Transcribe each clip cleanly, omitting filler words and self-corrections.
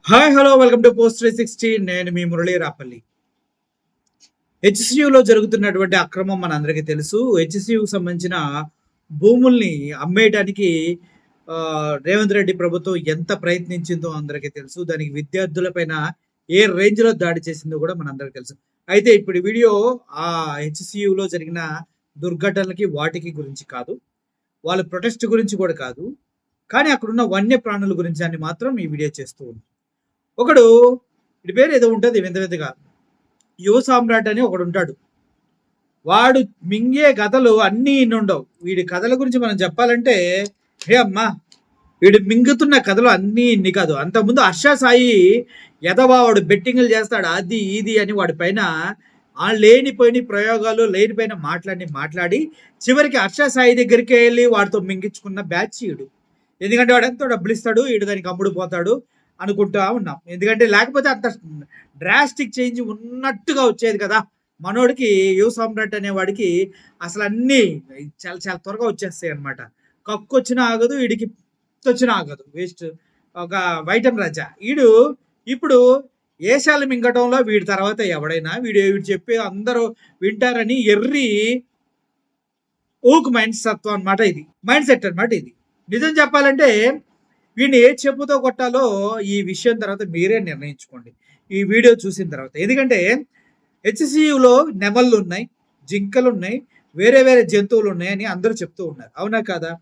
Hi hello welcome to post 360. నేను మీ మురళీ రాపల్లి. హెచ్సియులో జరుగుతున్నటువంటి అక్రమం మనందరికీ తెలుసు. హెచ్సియుకు సంబంధించిన భూముల్ని అమ్మేయడానికి రేవంత్ రెడ్డి ప్రభుత్వం ఎంత ప్రయత్నించిందో అందరికీ తెలుసు. దానికి విద్యార్థులపైన ఏ రేంజ్లో దాడి చేసిందో కూడా మనందరికీ తెలుసు. అయితే ఇప్పుడు వీడియో ఆ హెచ్సియులో జరిగిన దుర్ఘటనలకి వాటికి గురించి కాదు, వాళ్ళ ప్రొటెస్ట్ గురించి కూడా కాదు, కానీ అక్కడున్న వన్య ప్రాణుల గురించి అని మాత్రం ఈ వీడియో చేస్తూ ఉంది. ఒకడు ఇటు పేరు ఏదో ఉంటుంది వింత వింతగా, యువ సామ్రాట్ అని ఒకడు ఉంటాడు. వాడు మింగే కథలు అన్నీ ఇన్ని ఉండవు. వీడి కథల గురించి మనం చెప్పాలంటే హే అమ్మా, వీడు మింగుతున్న కథలు అన్నీ ఇన్ని కాదు. అంతకుముందు హర్ష సాయి ఎదవా వాడు బెట్టింగ్లు చేస్తాడు అది ఇది అని వాడి పైన లేనిపోయిన ప్రయోగాలు లేనిపోయిన మాట్లాడి చివరికి హర్ష సాయి దగ్గరికి వెళ్ళి వాడితో మింగించుకున్న బ్యాచ్ వీడు. ఎందుకంటే వాడు ఎంతో డబ్బులు ఇస్తాడు, వీడు దానికి అమ్ముడు పోతాడు అనుకుంటా ఉన్నాం. ఎందుకంటే లేకపోతే అంత డ్రాస్టిక్ చేంజ్ ఉన్నట్టుగా వచ్చేది కదా. మనోడికి యువ సామ్రాట్ అనేవాడికి అసలు అన్నీ చాలా చాలా త్వరగా వచ్చేస్తాయి అనమాట. కక్కు వచ్చినా ఆగదు, వీడికి వచ్చినా ఆగదు. వేస్ట్ ఒక వైటం రాజా వీడు. ఇప్పుడు ఏషాలు మింగటంలో వీడి తర్వాత ఎవడైనా వీడు చెప్పి అందరూ వింటారని ఎర్రి ఊకు మైండ్ సత్వం అనమాట. ఇది మైండ్ సెట్ అనమాట. ఇది నిజం చెప్పాలంటే వీడిని ఏ చెప్పుతో కొట్టాలో ఈ విషయం తర్వాత మీరే నిర్ణయించుకోండి ఈ వీడియో చూసిన తర్వాత. ఎందుకంటే హెచ్సియులో నెమళ్ళు ఉన్నాయి, జింకలు ఉన్నాయి, వేరే వేరే జంతువులు ఉన్నాయని అందరూ చెప్తూ ఉన్నారు. అవునా కాదా?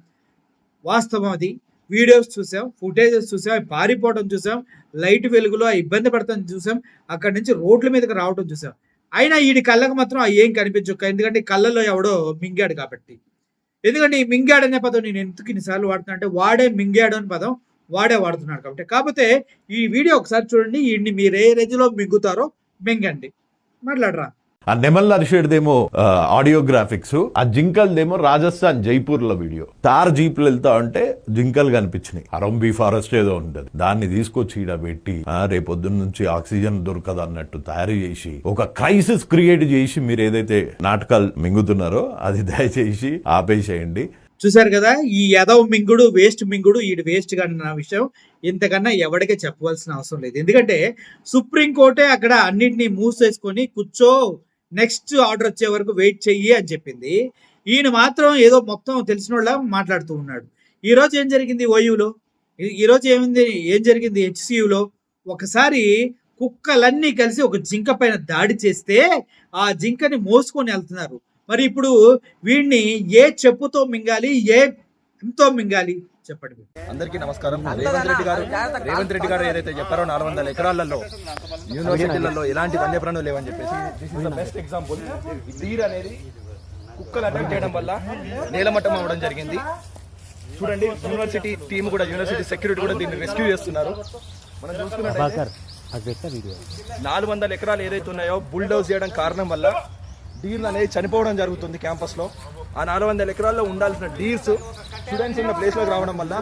వాస్తవం అది. వీడియోస్ చూసాం, ఫుటేజెస్ చూసాం, పారిపోవడం చూసాం, లైట్ వెలుగులో ఇబ్బంది పడటం చూసాం, అక్కడి నుంచి రోడ్ల మీదకి రావడం చూసాం. అయినా వీడి కళ్ళకు మాత్రం ఏం కనిపించక, ఎందుకంటే కళ్ళలో ఎవడో మింగాడు కాబట్టి. ఎందుకంటే ఈ మింగాడు అనే పదం నేను ఎందుకు ఇన్నిసార్లు వాడుతున్నా అంటే వాడే మింగాడు అనే పదం వాడే వాడుతున్నాడు కాబట్టి. కాకపోతే ఈ వీడియో ఒకసారి చూడండి, వీడిని మీరు ఏ రేంజ్లో మింగుతారో మింగండి. మాట్లాడరా. ఆ నెమల్ అరిషేడ్దేమో ఆడియోగ్రాఫిక్స్, ఆ జింకల్దేమో రాజస్థాన్ జైపూర్ లో వీడియో. తార్ జీపులు వెళ్తా ఉంటే జింకలు కనిపించినాయి. అరంబీ ఫారెస్ట్ ఏదో ఉంటది, దాన్ని తీసుకొచ్చి ఈడ పెట్టి రేపొద్దున్న నుంచి ఆక్సిజన్ దొరకదు అన్నట్టు తయారు చేసి ఒక క్రైసిస్ క్రియేట్ చేసి మీరు ఏదైతే నాటకాలు మింగుతున్నారో అది దయచేసి ఆపేసేయండి. చూసారు కదా, ఈ యదవ మింగుడు, వేస్ట్ మింగుడు, ఈ వేస్ట్ గా అన్న విషయం ఇంతకన్నా ఎవరికే చెప్పవలసిన అవసరం లేదు. ఎందుకంటే సుప్రీంకోర్టే అక్కడ అన్నింటినీ మూసేసుకొని కూర్చో, నెక్స్ట్ ఆర్డర్ వచ్చే వరకు వెయిట్ చెయ్యి అని చెప్పింది. ఈయన మాత్రం ఏదో మొత్తం తెలిసిన వాళ్ళ మాట్లాడుతూ ఉన్నాడు. ఈరోజు ఏం జరిగింది ఓయూలో, ఈరోజు ఏం జరిగింది హెచ్సియులో? ఒకసారి కుక్కలన్నీ కలిసి ఒక జింక పైన దాడి చేస్తే ఆ జింకని మోసుకొని వెళ్తున్నారు. మరి ఇప్పుడు వీడిని ఏ చెప్పుతో మింగాలి, ఏ ఎంతో మింగాలి చెప్పండి. అందరికీ నమస్కారం. రేవంత్ రెడ్డి గారు ఏదైతే చెప్పారో 400 ఎకరాలలో యూనివర్సిటీలలో ఎలాంటి వన్యప్రాణులు లేవని చెప్పేసి, this is the best example. Deer అనేది కుక్కలు అటాక్ చేయడం వల్ల నేలమట్టం అవ్వడం జరిగింది. చూడండి, యూనివర్సిటీ టీమ్ కూడా, యూనివర్సిటీ సెక్యూరిటీ కూడా దీన్ని రెస్క్యూ చేస్తున్నారు. మనం చూసుకున్నట్లయితే 400 ఎకరాలు ఏదైతే ఉన్నాయో బుల్డోజ్ చేయడం కారణం వల్ల డీర్లు అనేది చనిపోవడం జరుగుతుంది క్యాంపస్లో. ఆ 400 ఎకరాల్లో ఉండాల్సిన డీర్స్ స్టూడెంట్స్ ఉన్న ప్లేస్లోకి రావడం వల్ల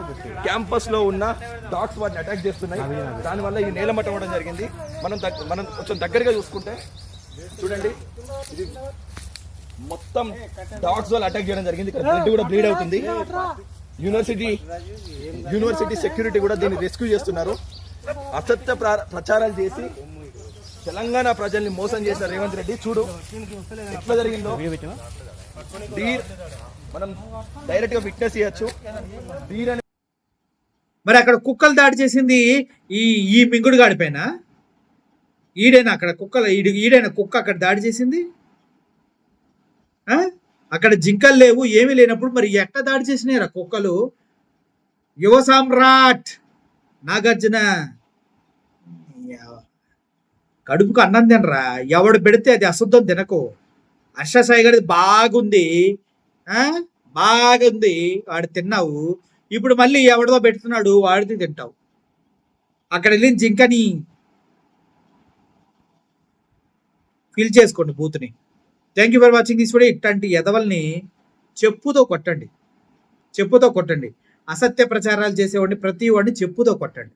క్యాంపస్లో ఉన్న డాగ్స్ వాటిని అటాక్ చేస్తున్నాయి. దానివల్ల ఈ నేలమట్టం అవ్వడం జరిగింది. మనం కొంచెం దగ్గరగా చూసుకుంటే చూడండి, ఇది మొత్తం డాగ్స్ వల్ల అటాక్ చేయడం జరిగింది. ఇక్కడ బ్లడ్ కూడా బ్లీడ్ అవుతుంది. యూనివర్సిటీ సెక్యూరిటీ కూడా దీన్ని రెస్క్యూ చేస్తున్నారు. అసత్య ప్రచారాలు చేసి తెలంగాణ ప్రజల్ని మోసం చేసిన రేవంత్ రెడ్డి చూడు ఎట్లా జరిగిందో. డీర్ మనం డైరెక్ట్ గా విట్నెస్ చేయొచ్చు. డీర్ అని మరి అక్కడ కుక్కలు దాడి చేసింది ఈ మింగుడు గాడిపైన. ఈడైనా అక్కడ కుక్కలు ఈడైనా కుక్క అక్కడ దాడి చేసింది. అక్కడ జింకలు లేవు, ఏమీ లేనప్పుడు మరి ఎట్లా దాడి చేసినాయి కుక్కలు? యువ సామ్రాట్ నాగార్జున కడుపుకు అన్నం తినరా, ఎవడు పెడితే అది అశుద్ధం తినకు. హర్ష సాయి గారి బాగుంది, వాడు తిన్నావు. ఇప్పుడు మళ్ళీ ఎవడిదో పెడుతున్నాడు, వాడిది తింటావు. అక్కడ వెళ్ళి జింకని ఫీల్ చేసుకోండి బూత్ని. Thank you for watching this video. ఇట్లాంటి ఎదవల్ని చెప్పుతో కొట్టండి. అసత్య ప్రచారాలు చేసేవాడిని ప్రతి వాడిని చెప్పుతో కొట్టండి.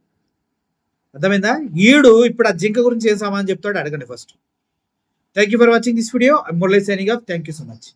అర్థమైందా? ఈడు ఇప్పుడు ఆ జింక గురించి ఏం సమాధానం చెప్తాడు అడగండి first. Thank you for watching this video. I am Murali signing off. Thank you so much.